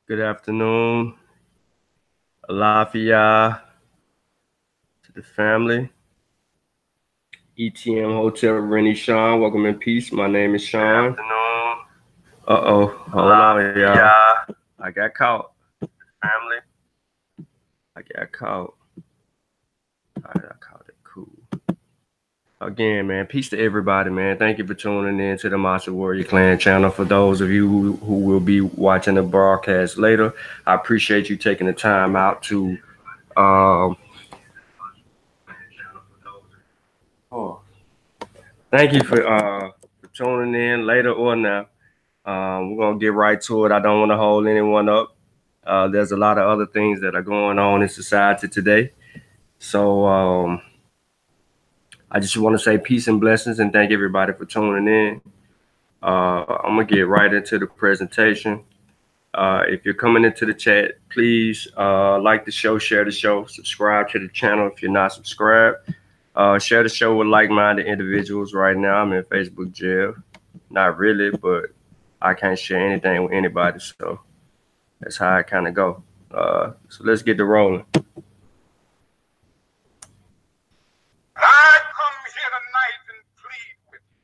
Good afternoon. Alafia to the family. ETM Hotel Rennie Sean. Welcome in peace. My name is Sean. Good afternoon. Uh-oh. Hold on, y'all. I got caught. Family. I got caught. All right, I caught it. Cool. Again, man, peace to everybody, man. Thank you for tuning in to the Monster Warrior Clan channel. For those of you who will be watching the broadcast later, I appreciate you taking the time out to thank you for tuning in later or now. We're gonna get right to it. I don't want to hold anyone up. There's a lot of other things that are going on in society today. So I just want to say peace and blessings and thank everybody for tuning in. I'm gonna get right into the presentation. If you're coming into the chat, please like the show, share the show, subscribe to the channel if you're not subscribed. Share the show with like-minded individuals. Right now, I'm in Facebook jail. Not really, but I can't share anything with anybody, so that's how I kind of go. So let's get to rolling. I come here tonight and plead with you.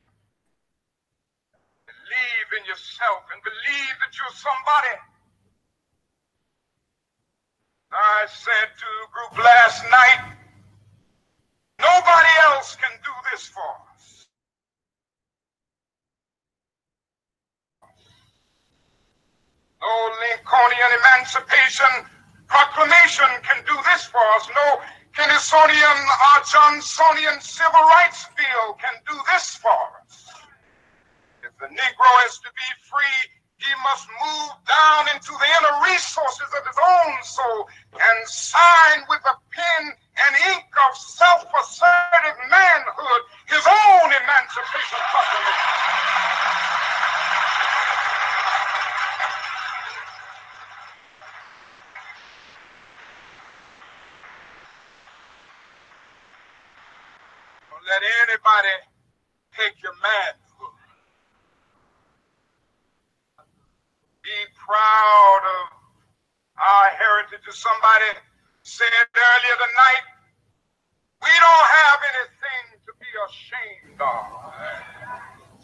Believe in yourself and believe that you're somebody. I said to the group last night, nobody else can do this for us. No Lincolnian Emancipation Proclamation can do this for us. No Kennisonian or Johnsonian Civil Rights Bill can do this for us. If the Negro is to be free, he must move down into the inner resources of his own soul and sign with a pen and ink of self-assertive manhood his own emancipation proclamation. Don't let anybody take your manhood. Be proud of our heritage. As somebody said earlier tonight, we don't have anything to be ashamed of.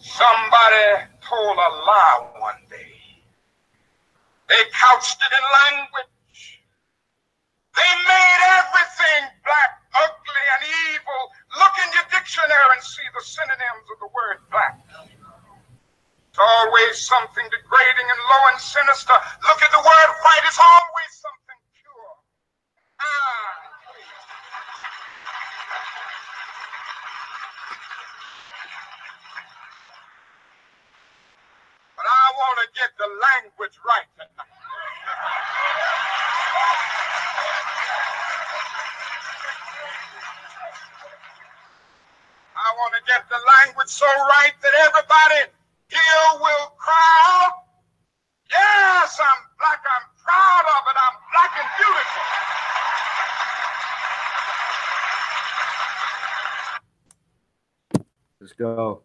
Somebody told a lie one day. They couched it in language. They made everything black, ugly, and evil. Look in your dictionary and see the synonyms of the word black. It's always something degrading and low and sinister. Look at the word white. It's always something pure. But I want to get the language right tonight. I want to get the language so right that everybody here will cry out, yes, I'm black, I'm proud of it, I'm black and beautiful. Let's go.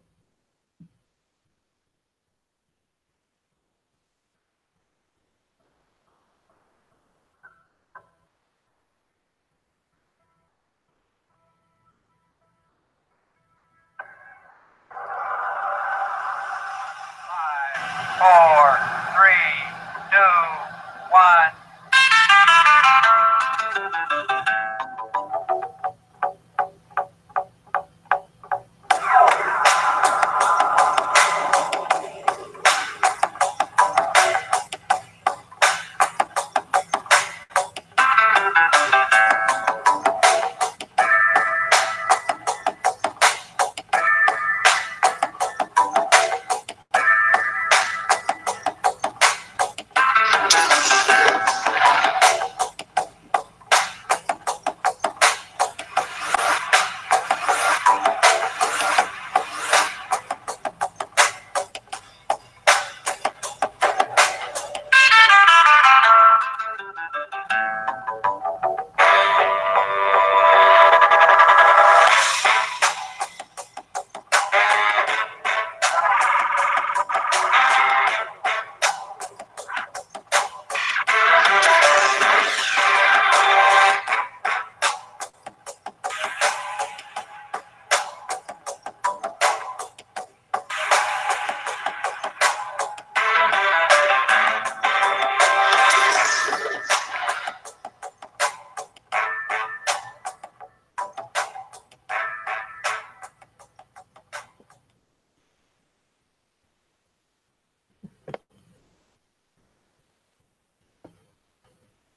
Four, three, two, one.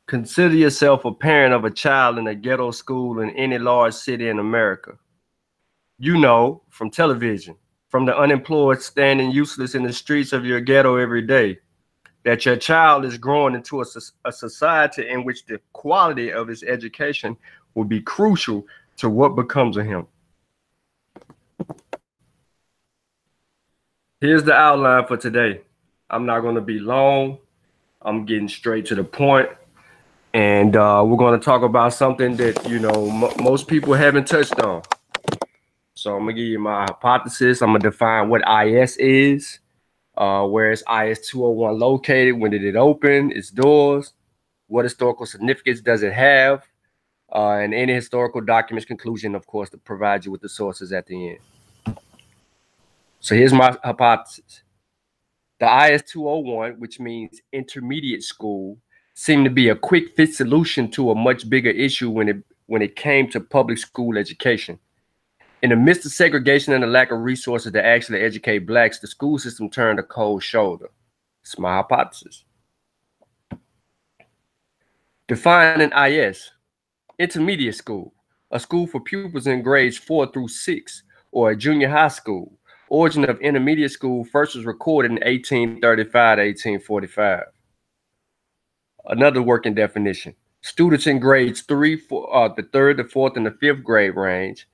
Consider yourself a parent of a child in a ghetto school in any large city in America. You know from television, from the unemployed standing useless in the streets of your ghetto every day, that your child is growing into a society in which the quality of his education will be crucial to what becomes of him. Here's the outline for today. I'm not going to be long. I'm getting straight to the point. And we're going to talk about something that, you know, most people haven't touched on. So I'm going to give you my hypothesis. I'm going to define what IS is. Where is IS-201 located? When did it open? Its doors? What historical significance does it have? And any historical documents conclusion, of course, to provide you with the sources at the end. So here's my hypothesis. The IS-201, which means intermediate school, seemed to be a quick fit solution to a much bigger issue when it came to public school education. In the midst of segregation and the lack of resources to actually educate blacks, the school system turned a cold shoulder. It's my hypothesis. Defining IS, intermediate school, a school for pupils in grades 4 through 6, or a junior high school. Origin of intermediate school first was recorded in 1835 to 1845. Another working definition. Students in grades the 3rd, the 4th, and the 5th grade range,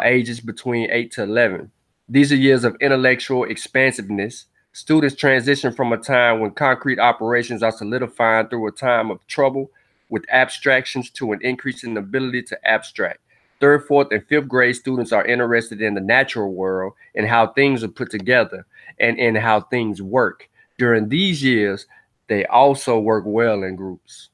ages between 8 to 11. These are years of intellectual expansiveness. Students transition from a time when concrete operations are solidifying through a time of trouble with abstractions to an increase in ability to abstract. 3rd, 4th, and 5th grade students are interested in the natural world and how things are put together and in how things work. During these years, they also work well in groups.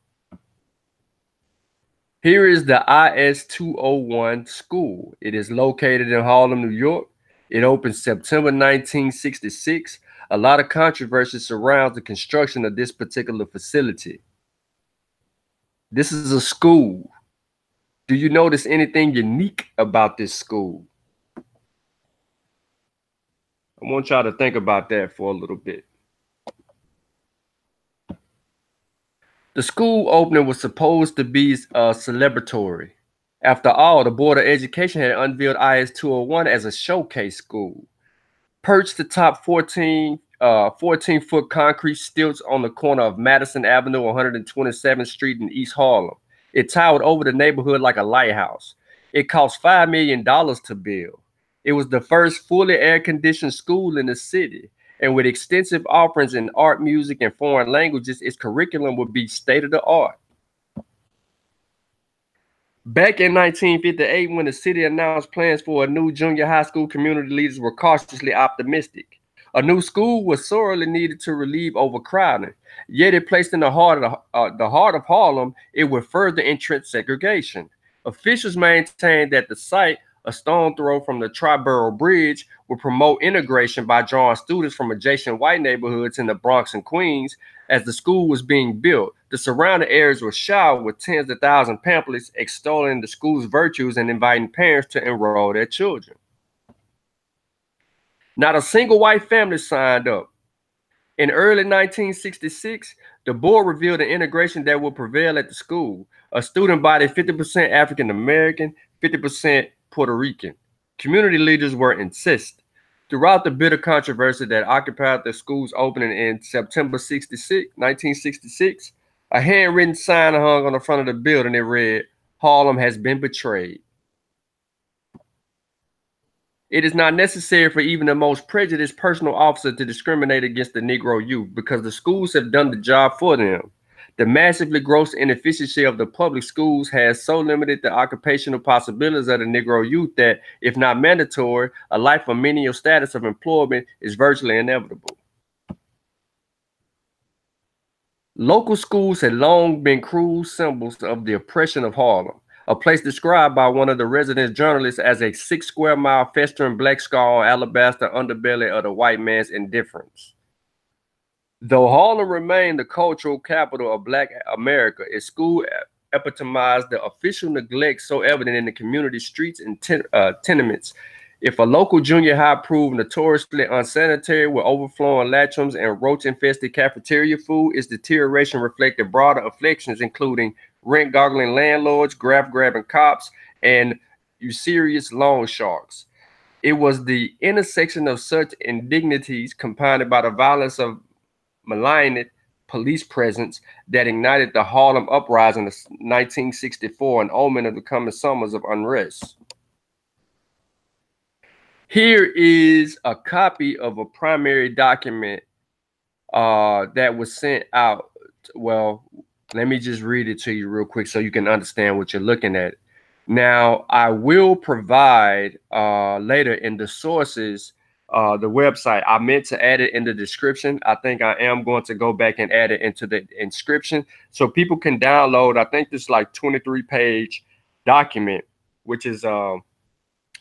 Here is the IS-201 school. It is located in Harlem, New York. It opened September 1966. A lot of controversy surrounds the construction of this particular facility. This is a school. Do you notice anything unique about this school? I want y'all to think about that for a little bit. The school opening was supposed to be celebratory. After all, the Board of Education had unveiled IS-201 as a showcase school. Perched atop 14-foot concrete stilts on the corner of Madison Avenue, 127th Street in East Harlem. It towered over the neighborhood like a lighthouse. It cost $5 million to build. It was the first fully air-conditioned school in the city. And with extensive offerings in art, music, and foreign languages, its curriculum would be state-of-the-art. Back in 1958, when the city announced plans for a new junior high school, community leaders were cautiously optimistic. A new school was sorely needed to relieve overcrowding. Yet it placed in the heart of Harlem, it would further entrench segregation. Officials maintained that the site, a stone throw from the Triborough Bridge, would promote integration by drawing students from adjacent white neighborhoods in the Bronx and Queens. As the school was being built, the surrounding areas were showered with tens of thousands of pamphlets extolling the school's virtues and inviting parents to enroll their children. Not a single white family signed up. In early 1966, the board revealed the integration that would prevail at the school. A student body 50% African American, 50% Puerto Rican. Community leaders were incensed. Throughout the bitter controversy that occupied the school's opening in September 1966, a handwritten sign hung on the front of the building. It read, "Harlem has been betrayed." It is not necessary for even the most prejudiced personal officer to discriminate against the Negro youth because the schools have done the job for them. The massively gross inefficiency of the public schools has so limited the occupational possibilities of the Negro youth that, if not mandatory, a life of menial status of employment is virtually inevitable. Local schools had long been cruel symbols of the oppression of Harlem, a place described by one of the resident journalists as a 6-square-mile festering black scar on alabaster underbelly of the white man's indifference. Though Harlem remained the cultural capital of Black America, its school epitomized the official neglect so evident in the community streets and tenements. If a local junior high proved notoriously unsanitary with overflowing latrines and roach-infested cafeteria food, its deterioration reflected broader afflictions, including rent-goggling landlords, grabbing cops, and usurious loan sharks. It was the intersection of such indignities compounded by the violence of malignant police presence that ignited the Harlem Uprising of 1964, an omen of the coming summers of unrest. Here is a copy of a primary document that was sent out. Well, let me just read it to you real quick so you can understand what you're looking at. Now, I will provide later in the sources, the website. I meant to add it in the description. I think I am going to go back and add it into the inscription so people can download. I think this like 23-page document, which is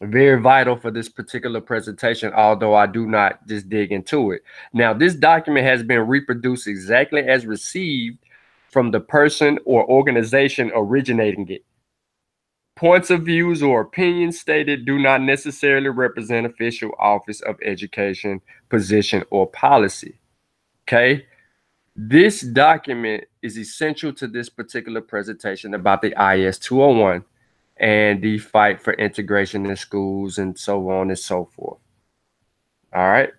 very vital for this particular presentation, although I do not just dig into it. Now, this document has been reproduced exactly as received from the person or organization originating it. Points of views or opinions stated do not necessarily represent official Office of Education, position, or policy. Okay? This document is essential to this particular presentation about the IS-201 and the fight for integration in schools and so on and so forth. All right.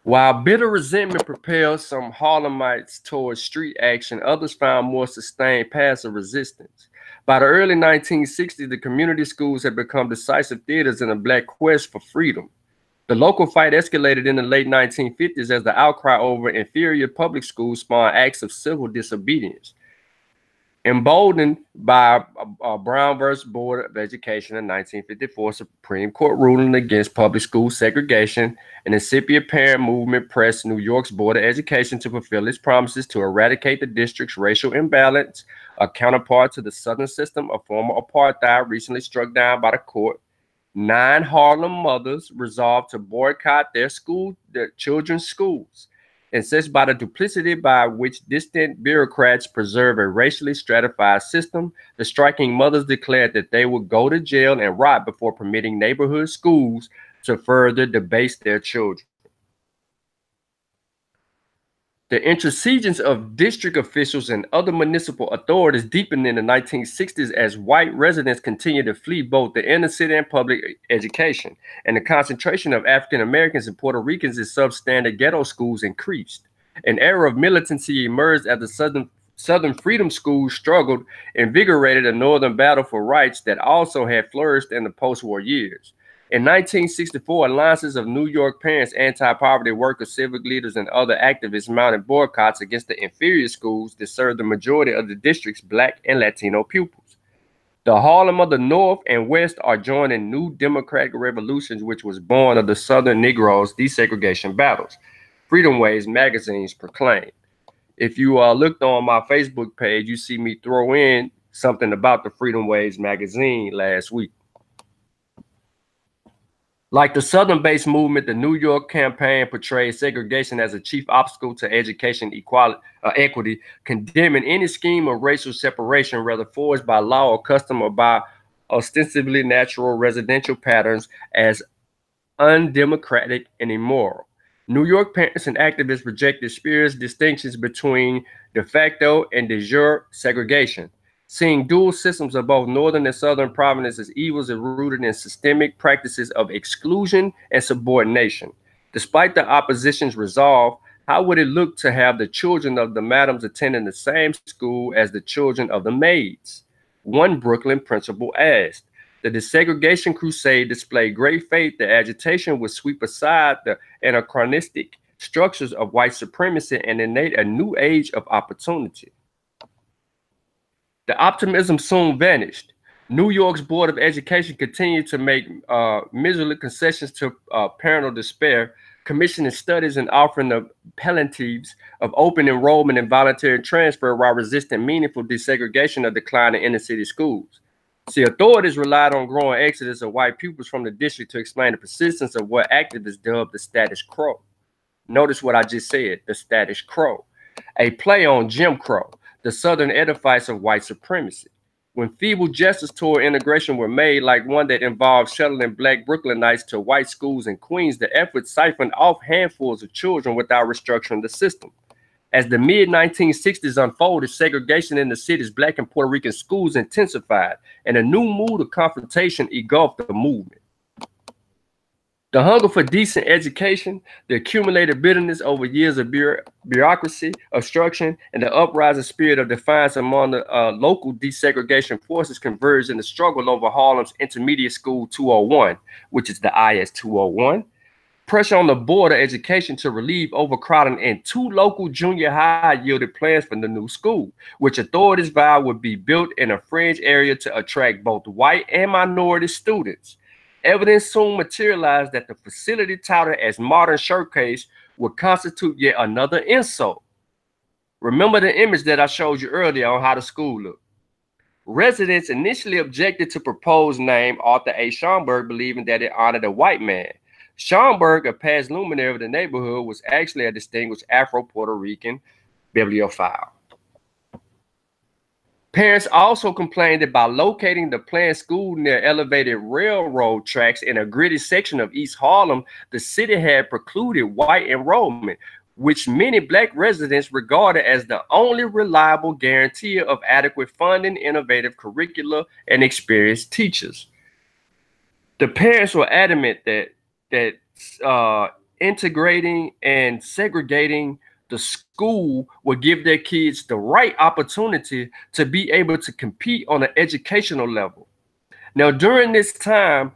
While bitter resentment propelled some Harlemites towards street action, others found more sustained paths of resistance. By the early 1960s, the community schools had become decisive theaters in a Black quest for freedom. The local fight escalated in the late 1950s as the outcry over inferior public schools spawned acts of civil disobedience. Emboldened by Brown versus Board of Education in 1954 Supreme Court ruling against public school segregation, an incipient parent movement pressed New York's Board of Education to fulfill its promises to eradicate the district's racial imbalance, a counterpart to the Southern system of former apartheid recently struck down by the court. 9 Harlem mothers resolved to boycott their children's schools, incensed by the duplicity by which distant bureaucrats preserve a racially stratified system. The striking mothers declared that they would go to jail and rot before permitting neighborhood schools to further debase their children. The intransigence of district officials and other municipal authorities deepened in the 1960s as white residents continued to flee both the inner city and public education, and the concentration of African Americans and Puerto Ricans in substandard ghetto schools increased. An era of militancy emerged as the Southern Freedom Schools struggled, invigorated a northern battle for rights that also had flourished in the post-war years. In 1964, alliances of New York parents, anti-poverty workers, civic leaders, and other activists mounted boycotts against the inferior schools that served the majority of the district's Black and Latino pupils. The Harlem of the North and West are joining new democratic revolutions, which was born of the Southern Negroes' desegregation battles. Freedom Ways magazines proclaimed. If you looked on my Facebook page, you see me throw in something about the Freedom Ways magazine last week. Like the Southern-based movement, the New York campaign portrayed segregation as a chief obstacle to education equity, condemning any scheme of racial separation, whether forged by law or custom or by ostensibly natural residential patterns, as undemocratic and immoral. New York parents and activists rejected spurious distinctions between de facto and de jure segregation, seeing dual systems of both northern and southern provinces as evils and rooted in systemic practices of exclusion and subordination. Despite the opposition's resolve, how would it look to have the children of the madams attending the same school as the children of the maids? One Brooklyn principal asked. The desegregation crusade displayed great faith that agitation would sweep aside the anachronistic structures of white supremacy and innate a new age of opportunity. The optimism soon vanished. New York's Board of Education continued to make miserable concessions to parental despair, commissioning studies and offering the palliatives of open enrollment and voluntary transfer while resisting meaningful desegregation of declining inner city schools. See, authorities relied on growing exodus of white pupils from the district to explain the persistence of what activists dubbed the status quo. Notice what I just said, the status quo, a play on Jim Crow, the Southern edifice of white supremacy. When feeble gestures toward integration were made, like one that involved shuttling Black Brooklynites to white schools in Queens, the effort siphoned off handfuls of children without restructuring the system. As the mid-1960s unfolded, segregation in the city's Black and Puerto Rican schools intensified, and a new mood of confrontation engulfed the movement. The hunger for decent education, the accumulated bitterness over years of bureaucracy, obstruction, and the uprising spirit of defiance among the local desegregation forces converged in the struggle over Harlem's Intermediate School 201, which is the IS-201. Pressure on the board of education to relieve overcrowding in 2 local junior high yielded plans for the new school, which authorities vowed would be built in a fringe area to attract both white and minority students. Evidence soon materialized that the facility touted as modern showcase would constitute yet another insult. Remember the image that I showed you earlier on how the school looked. Residents initially objected to proposed name Arthur A. Schomburg, believing that it honored a white man. Schomburg, a past luminary of the neighborhood, was actually a distinguished Afro-Puerto Rican bibliophile. Parents also complained that by locating the planned school near elevated railroad tracks in a gritty section of East Harlem, the city had precluded white enrollment, which many Black residents regarded as the only reliable guarantee of adequate funding, innovative curricula, and experienced teachers. The parents were adamant that integrating and segregating the school would give their kids the right opportunity to be able to compete on an educational level. Now, during this time,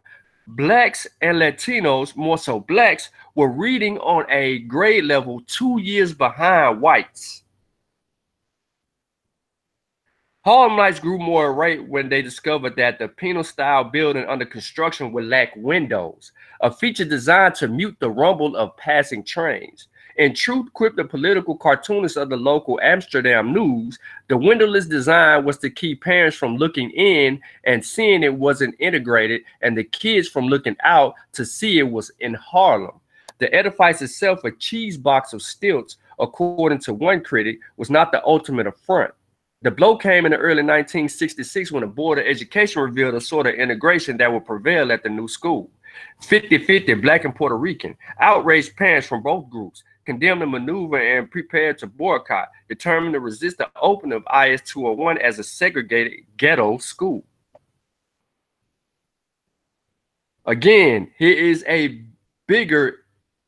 Blacks and Latinos, more so Blacks, were reading on a grade level 2 years behind whites. Harlemites grew more irate when they discovered that the penal-style building under construction would lack windows, a feature designed to mute the rumble of passing trains. In truth, quipped the political cartoonist of the local Amsterdam News, the windowless design was to keep parents from looking in and seeing it wasn't integrated, and the kids from looking out to see it was in Harlem. The edifice itself, a cheese box of stilts, according to one critic, was not the ultimate affront. The blow came in the early 1966 when the Board of Education revealed a sort of integration that would prevail at the new school. 50-50 Black and Puerto Rican. Outraged parents from both groups condemned the maneuver and prepared to boycott, determined to resist the opening of IS-201 as a segregated ghetto school. Again, here is a bigger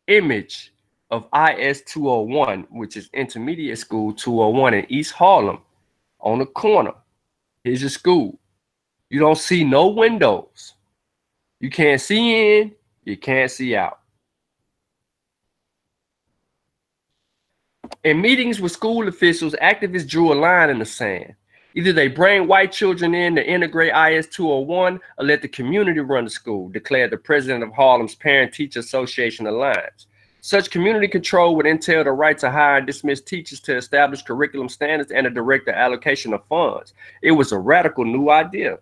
image of IS-201, which is Intermediate School 201 in East Harlem. On the corner, here's your school. You don't see no windows. You can't see in, you can't see out. In meetings with school officials, activists drew a line in the sand. Either they bring white children in to integrate IS-201 or let the community run the school, declared the president of Harlem's Parent-Teacher Association Alliance. Such community control would entail the right to hire and dismiss teachers, to establish curriculum standards, and to direct the allocation of funds. It was a radical new idea.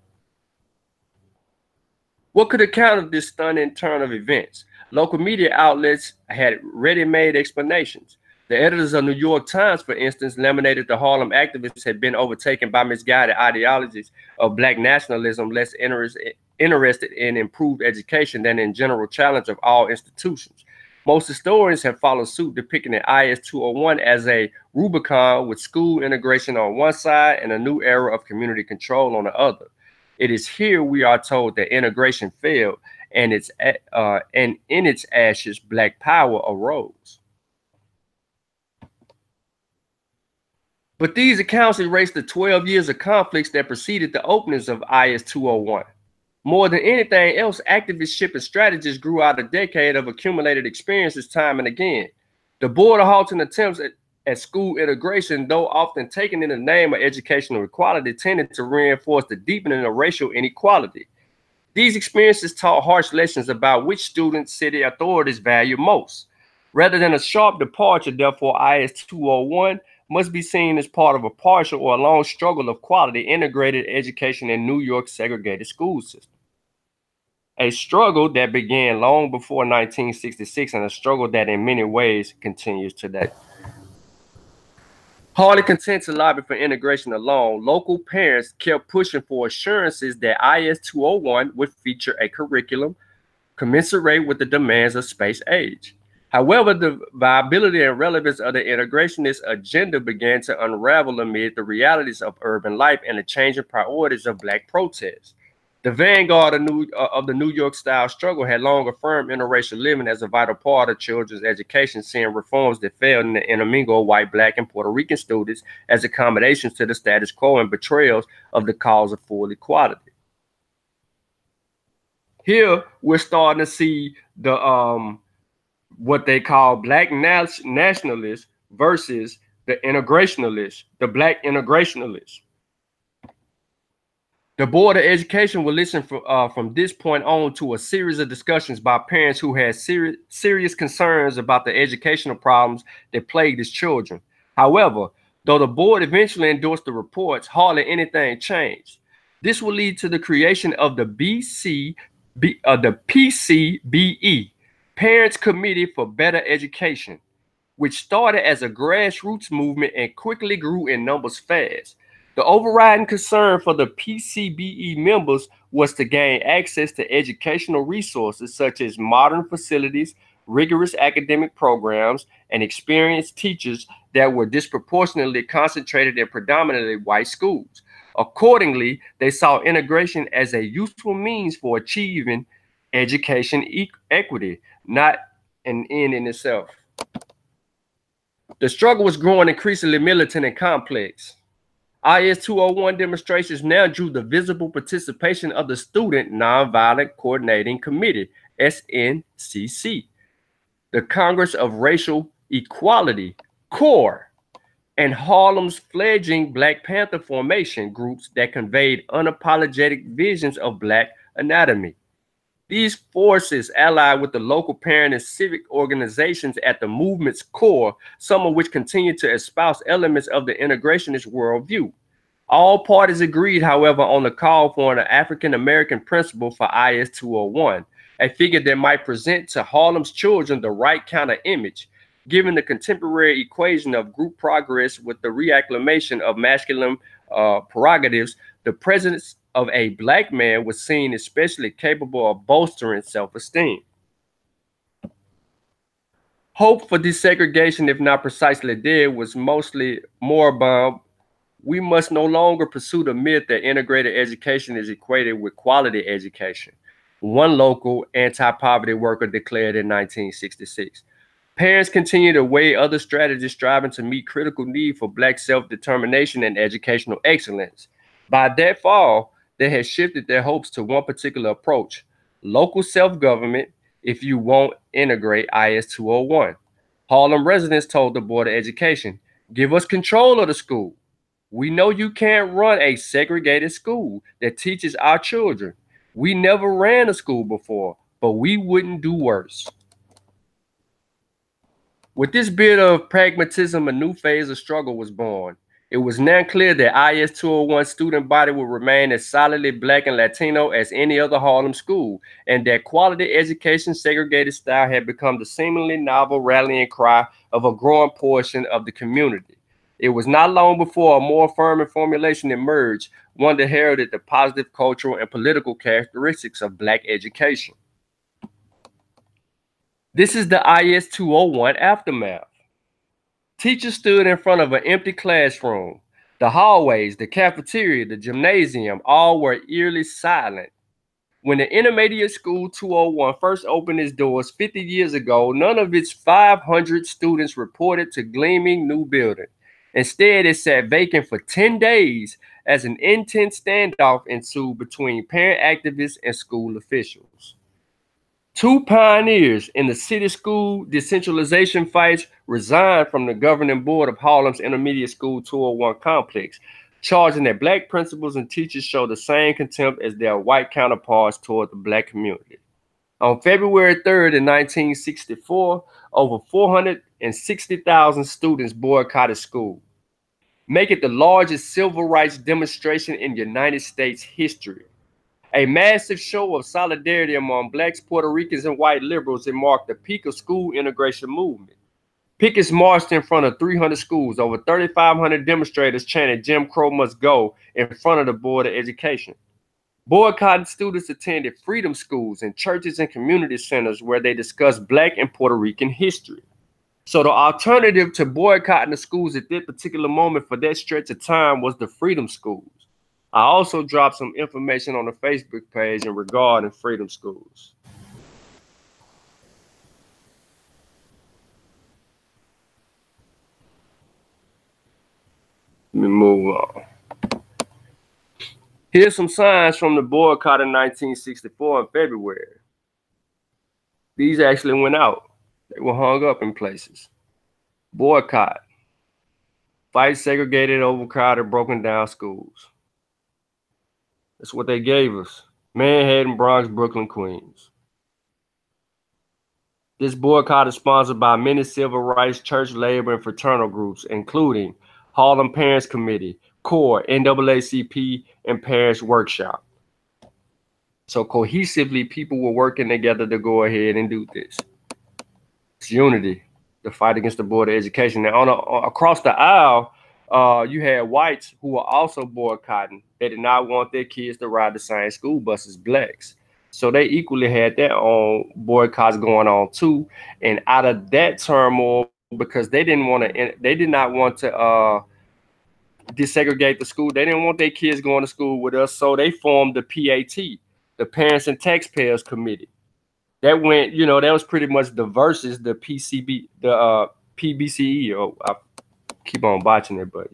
What could account for this stunning turn of events? Local media outlets had ready-made explanations. The editors of New York Times, for instance, lamented the Harlem activists had been overtaken by misguided ideologies of Black nationalism, less interested in improved education than in general challenge of all institutions. Most historians have followed suit, depicting the IS-201 as a Rubicon with school integration on one side and a new era of community control on the other. It is here we are told that integration failed, and in its ashes, Black power arose. But these accounts erase the 12 years of conflicts that preceded the openings of IS-201. More than anything else, activist and strategists grew out a decade of accumulated experiences time and again. The board of halting attempts at school integration, though often taken in the name of educational equality, tended to reinforce the deepening of racial inequality. These experiences taught harsh lessons about which students city authorities value most. Rather than a sharp departure, therefore, IS-201 must be seen as part of a partial or a long struggle of quality integrated education in New York's segregated school system. A struggle that began long before 1966 and a struggle that in many ways continues today. Hardly content to lobby for integration alone, local parents kept pushing for assurances that IS-201 would feature a curriculum commensurate with the demands of space age. However, the viability and relevance of the integrationist agenda began to unravel amid the realities of urban life and the changing priorities of Black protests. The vanguard of the New York-style struggle had long affirmed interracial living as a vital part of children's education, seeing reforms that failed in the intermingle of white, Black, and Puerto Rican students as accommodations to the status quo and betrayals of the cause of full equality. Here, we're starting to see the what they call Black nationalists versus the integrationalists, the Black integrationalists. The Board of Education will listen from this point on to a series of discussions by parents who had serious concerns about the educational problems that plagued his children. However, though the board eventually endorsed the reports, hardly anything changed. This will lead to the creation of the PCBE, Parents Committee for Better Education, which started as a grassroots movement and quickly grew in numbers fast. The overriding concern for the PCBE members was to gain access to educational resources such as modern facilities, rigorous academic programs, and experienced teachers that were disproportionately concentrated in predominantly white schools. Accordingly, they saw integration as a useful means for achieving education equity, not an end in itself. The struggle was growing increasingly militant and complex. IS-201 demonstrations now drew the visible participation of the Student Nonviolent Coordinating Committee, SNCC, the Congress of Racial Equality, CORE, and Harlem's fledgling Black Panther formation groups that conveyed unapologetic visions of Black anatomy. These forces allied with the local parent and civic organizations at the movement's core, some of which continued to espouse elements of the integrationist worldview. All parties agreed, however, on the call for an African American principal for IS-201, a figure that might present to Harlem's children the right kind of image, given the contemporary equation of group progress with the reacclamation of masculine prerogatives. The presence of a Black man was seen especially capable of bolstering self-esteem. Hope for desegregation, if not precisely dead, was mostly moribund. We must no longer pursue the myth that integrated education is equated with quality education, one local anti-poverty worker declared in 1966. Parents continue to weigh other strategies striving to meet critical need for Black self-determination and educational excellence. By that fall, they had shifted their hopes to one particular approach: local self-government if you won't integrate IS-201. Harlem residents told the Board of Education, "Give us control of the school. We know you can't run a segregated school that teaches our children. We never ran a school before, but we wouldn't do worse." With this bit of pragmatism, a new phase of struggle was born. It was now clear that IS-201 student body would remain as solidly Black and Latino as any other Harlem school, and that quality education segregated style had become the seemingly novel rallying cry of a growing portion of the community. It was not long before a more affirming formulation emerged, one that heralded the positive cultural and political characteristics of Black education. This is the IS-201 aftermath. Teachers stood in front of an empty classroom. The hallways, the cafeteria, the gymnasium, all were eerily silent. When the Intermediate School 201 first opened its doors 50 years ago, none of its 500 students reported to gleaming new building. Instead, it sat vacant for 10 days as an intense standoff ensued between parent activists and school officials. Two pioneers in the city school decentralization fights resigned from the governing board of Harlem's Intermediate School 201 complex, charging that Black principals and teachers show the same contempt as their white counterparts toward the Black community. On February 3rd in 1964, over 460,000 students boycotted school, making it the largest civil rights demonstration in United States history. A massive show of solidarity among Blacks, Puerto Ricans, and white liberals, it marked the peak of school integration movement. Pickets marched in front of 300 schools. Over 3,500 demonstrators chanted "Jim Crow must go" in front of the Board of Education. Boycotting students attended freedom schools and churches and community centers where they discussed Black and Puerto Rican history. So the alternative to boycotting the schools at that particular moment for that stretch of time was the freedom schools. I also dropped some information on the Facebook page in regarding freedom schools. Let me move on. Here's some signs from the boycott in 1964 in February. These actually went out. They were hung up in places. Boycott. Fight segregated, overcrowded, broken down schools. That's what they gave us. Manhattan, Bronx, Brooklyn, Queens. This boycott is sponsored by many civil rights, church, labor, and fraternal groups, including Harlem Parents Committee, CORE, NAACP, and Parents Workshop. So cohesively, people were working together to go ahead and do this. It's unity, the fight against the Board of Education. Now, across the aisle, you had whites who were also boycotting. They did not want their kids to ride the same school bus as blacks. So they equally had their own boycotts going on too. And out of that turmoil, because they did not want to desegregate the school. They didn't want their kids going to school with us. So they formed the PAT, the Parents and Taxpayers Committee. That went, that was pretty much the versus the PBCE. Or I keep on botching it, but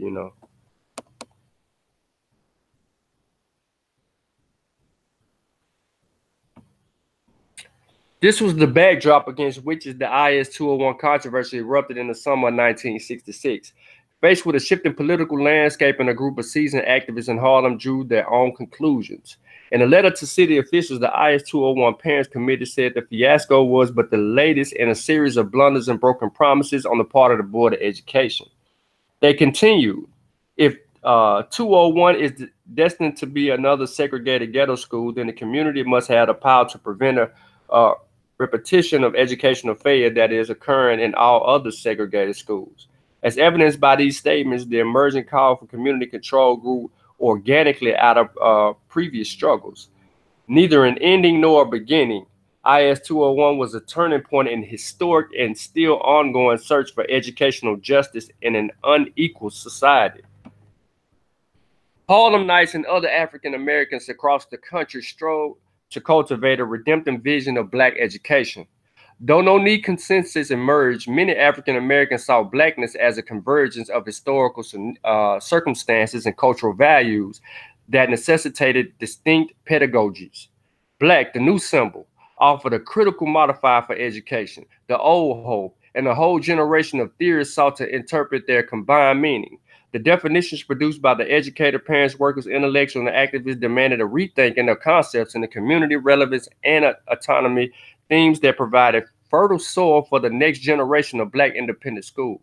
This was the backdrop against which the IS-201 controversy erupted in the summer of 1966. Faced with a shifting political landscape, and a group of seasoned activists in Harlem drew their own conclusions. In a letter to city officials, the IS-201 Parents Committee said the fiasco was but the latest in a series of blunders and broken promises on the part of the Board of Education. They continued, if 201 is destined to be another segregated ghetto school, then the community must have the power to prevent a repetition of educational failure that is occurring in all other segregated schools. As evidenced by these statements, the emerging call for community control grew organically out of previous struggles. Neither an ending nor a beginning, IS-201 was a turning point in historic and still ongoing search for educational justice in an unequal society. Harlem Nights and other African Americans across the country strove to cultivate a redemptive vision of Black education. Though no neat consensus emerged, many African Americans saw Blackness as a convergence of historical circumstances and cultural values that necessitated distinct pedagogies. Black, the new symbol, offered a critical modifier for education. The old hope and a whole generation of theorists sought to interpret their combined meaning. The definitions produced by the educated parents, workers, intellectuals, and activists demanded a rethinking of concepts in the community, relevance, and autonomy, themes that provided fertile soil for the next generation of Black independent schools.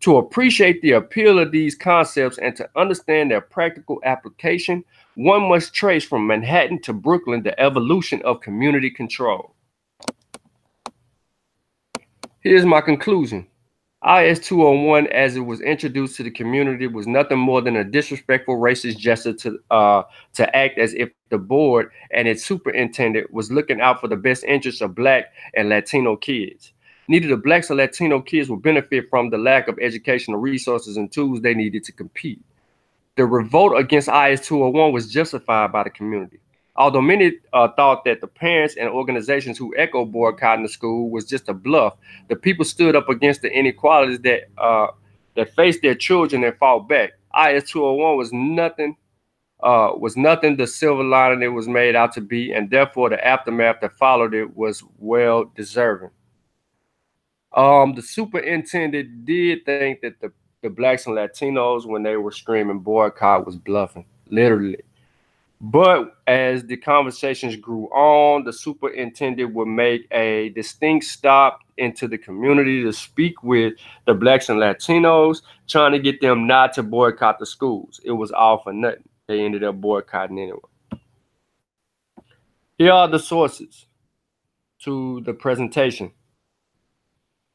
To appreciate the appeal of these concepts and to understand their practical application, one must trace from Manhattan to Brooklyn the evolution of community control. Here's my conclusion. IS-201, as it was introduced to the community, was nothing more than a disrespectful racist gesture to act as if the board and its superintendent was looking out for the best interests of Black and Latino kids. Neither the Blacks or Latino kids will benefit from the lack of educational resources and tools they needed to compete. The revolt against IS-201 was justified by the community. Although many thought that the parents and organizations who echoed boycotting the school was just a bluff, the people stood up against the inequalities that faced their children and fought back. IS-201 was nothing the silver lining it was made out to be, and therefore the aftermath that followed it was well deserving. The superintendent did think that the Blacks and Latinos, when they were screaming boycott, was bluffing, literally. But as the conversations grew on, the superintendent would make a distinct stop into the community to speak with the Blacks and Latinos, trying to get them not to boycott the schools. It was all for nothing. They ended up boycotting anyway. Here are the sources to the presentation.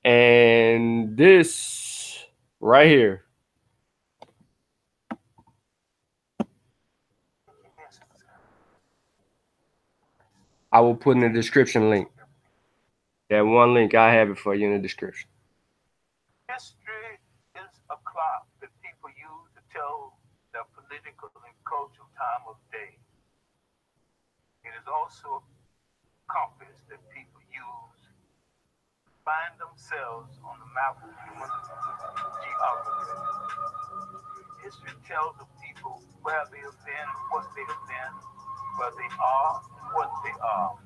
And this right here, I will put in the description link. That one link, I have it for you in the description. History is a clock that people use to tell their political and cultural time of day. It is also a compass that people use to find themselves on the map of human geography. History tells of people where they have been, what they have been, where they are, and what they are.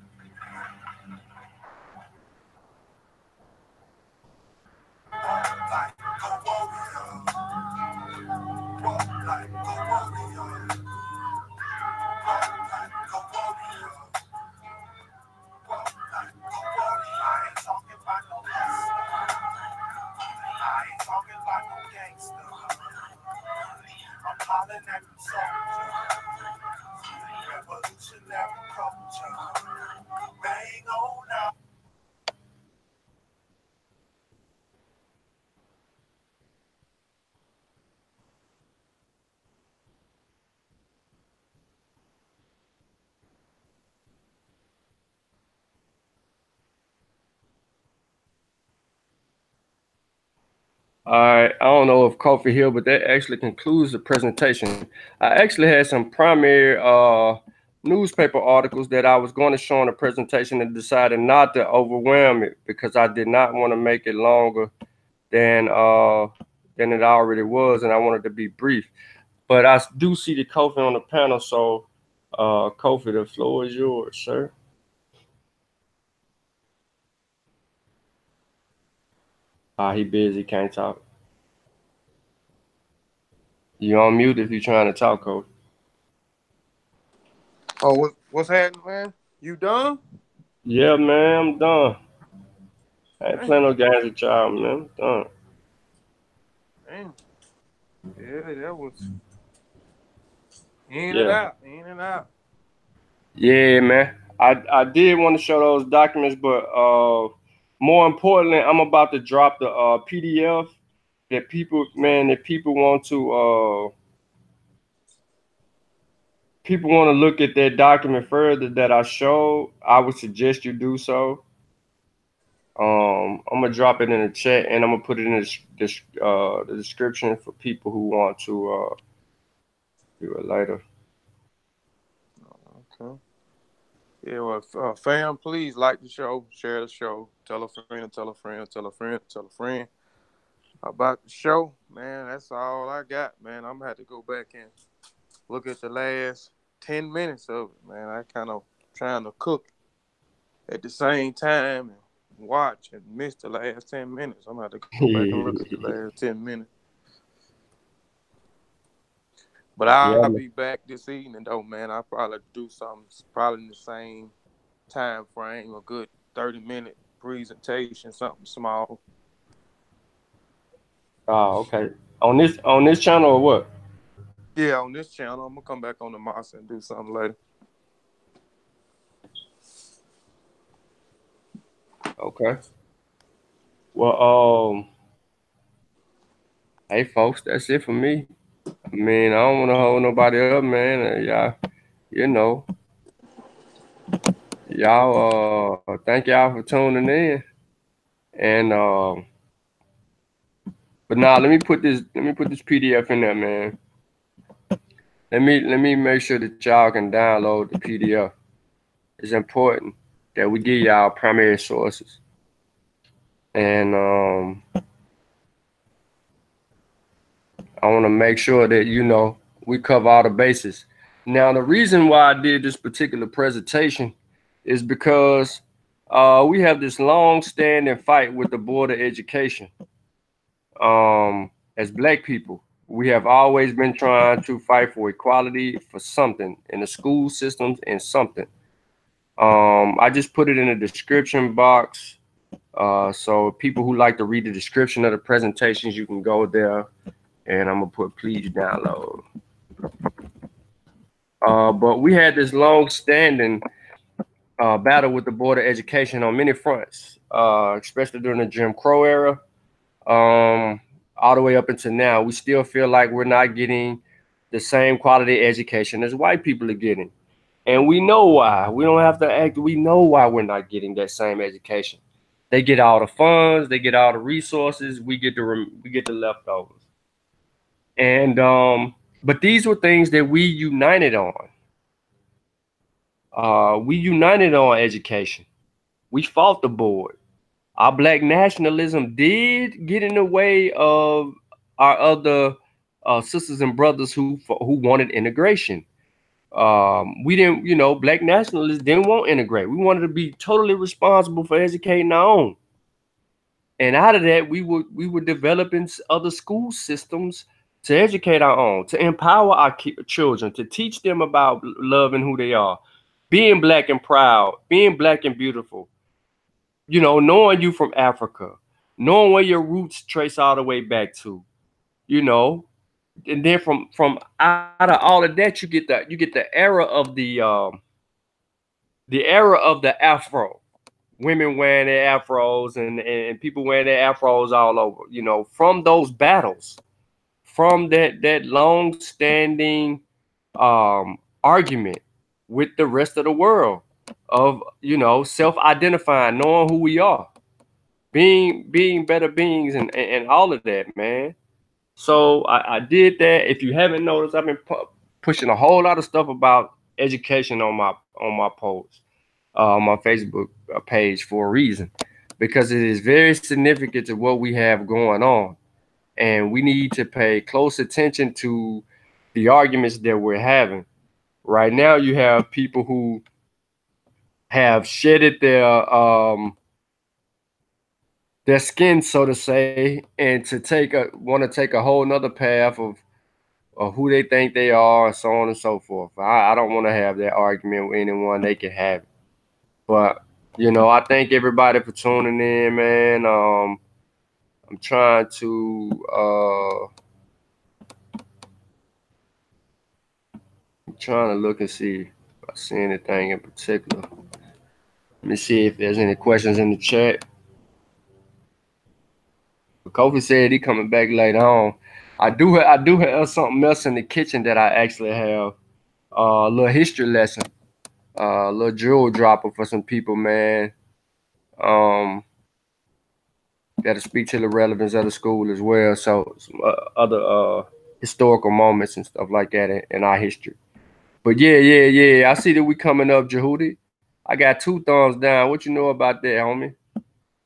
All right, I don't know if Kofi here, but that actually concludes the presentation. I actually had some primary newspaper articles that I was going to show in the presentation and decided not to overwhelm it because I did not want to make it longer than it already was, and I wanted to be brief. But I do see the Kofi on the panel, so Kofi, the floor is yours, sir. He busy, can't talk. You on mute if you're trying to talk, Kofi. Oh, what's happening, man? You done? Yeah, man, I'm done. I ain't playing no games with y'all, man. I'm done. Damn. Yeah, that was in and out, in and out. Yeah, man. I did want to show those documents, but more importantly, I'm about to drop the PDF that people want to look at that document further that I showed. I would suggest you do so. I'm gonna drop it in the chat and I'm gonna put it in the description for people who want to do it later. Okay. Yeah, well, fam, please like the show, share the show, tell a friend, tell a friend, tell a friend, tell a friend about the show, man. That's all I got, man. I'm gonna have to go back and look at the last 10 minutes of it, man. I kind of trying to cook at the same time and watch and miss the last 10 minutes. I'm gonna have to go back and look at the last 10 minutes. But I'll be back this evening, though, man. I'll probably do something probably in the same time frame, a good 30-minute presentation, something small. Oh, okay. On this channel or what? Yeah, on this channel. I'm gonna come back on the Moss and do something later. Okay. Well, hey folks, that's it for me. I mean, I don't want to hold nobody up, man. Y'all, you know, y'all. Thank y'all for tuning in. And but now let me put this PDF in there, man. Let me make sure that y'all can download the PDF. It's important that we give y'all primary sources. And I want to make sure that we cover all the bases. Now, the reason why I did this particular presentation is because we have this long-standing fight with the Board of Education. As Black people, we have always been trying to fight for equality for something in the school systems and something. I just put it in the description box. So people who like to read the description of the presentations, you can go there. And I'm gonna put please download. But we had this long-standing battle with the Board of Education on many fronts, especially during the Jim Crow era, all the way up until now. We still feel like we're not getting the same quality education as white people are getting. And we know why. We don't have to act. We know why we're not getting that same education. They get all the funds, they get all the resources. We get the leftovers. And but these were things that we united on. We united on education. We fought the board. Our black nationalism did get in the way of our other sisters and brothers who wanted integration. We didn't, black nationalists didn't want to integrate. We wanted to be totally responsible for educating our own. And out of that, we were developing other school systems to educate our own, to empower our children, to teach them about love and who they are, being black and proud, being black and beautiful. Knowing you from Africa, knowing where your roots trace all the way back to, and then from out of all of that, you get the era of the afro, women wearing their afros and people wearing their afros all over. From those battles, from that long standing argument with the rest of the world of self-identifying, knowing who we are, being better beings, and all of that, man. So I did that. If you haven't noticed, I've been pushing a whole lot of stuff about education on my posts, on my Facebook page, for a reason, because it is very significant to what we have going on, and we need to pay close attention to the arguments that we're having. Right now, you have people who have shedded their skin, so to say, and to want to take a whole nother path of who they think they are, and so on and so forth. I don't want to have that argument with anyone. They can have it. But, I thank everybody for tuning in, man. I'm trying to look and see if I see anything in particular. Let me see if there's any questions in the chat. Kofi said he coming back later on. I do have something else in the kitchen that I actually have. A little history lesson, a little jewel dropper for some people, man. Got to speak to the relevance of the school as well. So some other historical moments and stuff like that in our history. But yeah. I see that we coming up, Jehudi. I got 2 thumbs down. What you know about that, homie?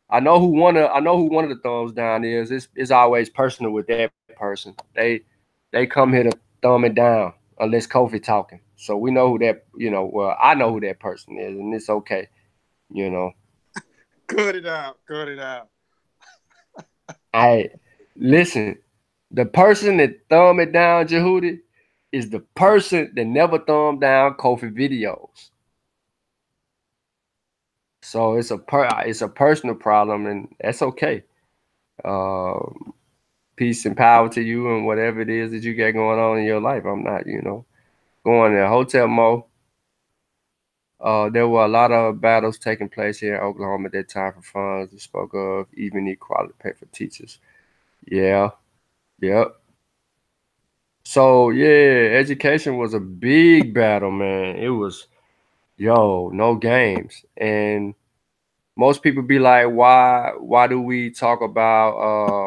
I know who one of the thumbs down is. It's always personal with that person. They come here to thumb it down unless Kofi talking. So we know who that, well, I know who that person is, and it's okay, Cut it out. Hey, listen, the person that thumb it down, Jehudi, is the person that never thumbed down Kofi videos. So it's a personal problem, and that's okay. Peace and power to you and whatever it is that you got going on in your life. I'm not, going there. Hotel Mo. There were a lot of battles taking place here in Oklahoma at that time for funds. We spoke of even equality pay for teachers. Yeah. Yep. So yeah, education was a big battle, man. It was, no games. And most people be like, why do we talk about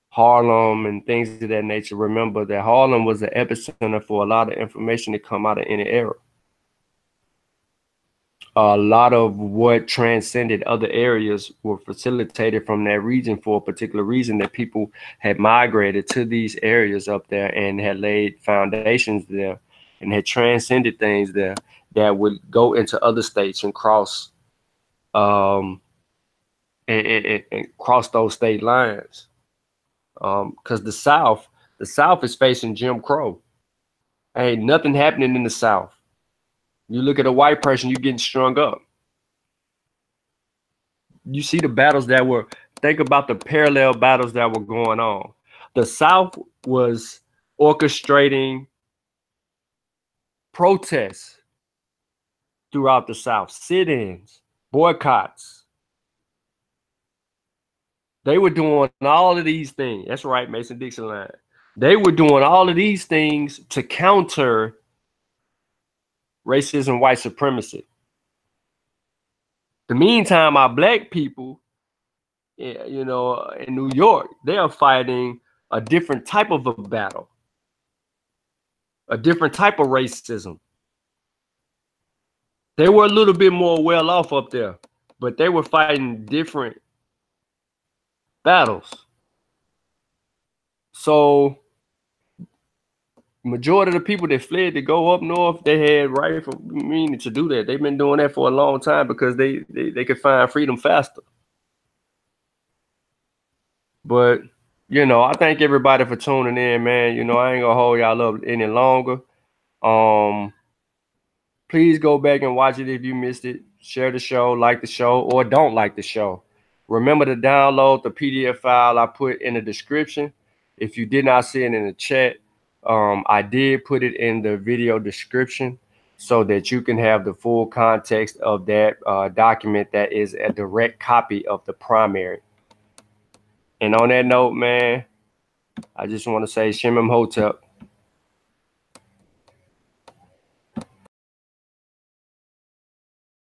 Harlem and things of that nature? Remember that Harlem was the epicenter for a lot of information to come out of any era. A lot of what transcended other areas were facilitated from that region for a particular reason, that people had migrated to these areas up there and had laid foundations there and had transcended things there that would go into other states and cross and cross those state lines. Because the South is facing Jim Crow. Ain't nothing happening in the South. You look at a white person, you're getting strung up. You see the battles think about the parallel battles that were going on. The South was orchestrating protests throughout the South, sit-ins, boycotts. They were doing all of these things. That's right, Mason-Dixon line. They were doing all of these things to counter racism, white supremacy. The meantime, our black people, you know, in New York, they are fighting a different type of a battle, a different type of racism. They were a little bit more well off up there, but they were fighting different battles. So majority of the people that fled to go up north, they had rightful meaning to do that. They've been doing that for a long time because they could find freedom faster. But, you know, I thank everybody for tuning in, man. You know, I ain't gonna hold y'all up any longer. Please go back and watch it if you missed it. Share the show, like the show, or don't like the show. Remember to download the PDF file I put in the description. If you did not see it in the chat, I did put it in the video description so that you can have the full context of that document that is a direct copy of the primary. And on that note, man, I just want to say Shimim Hotep.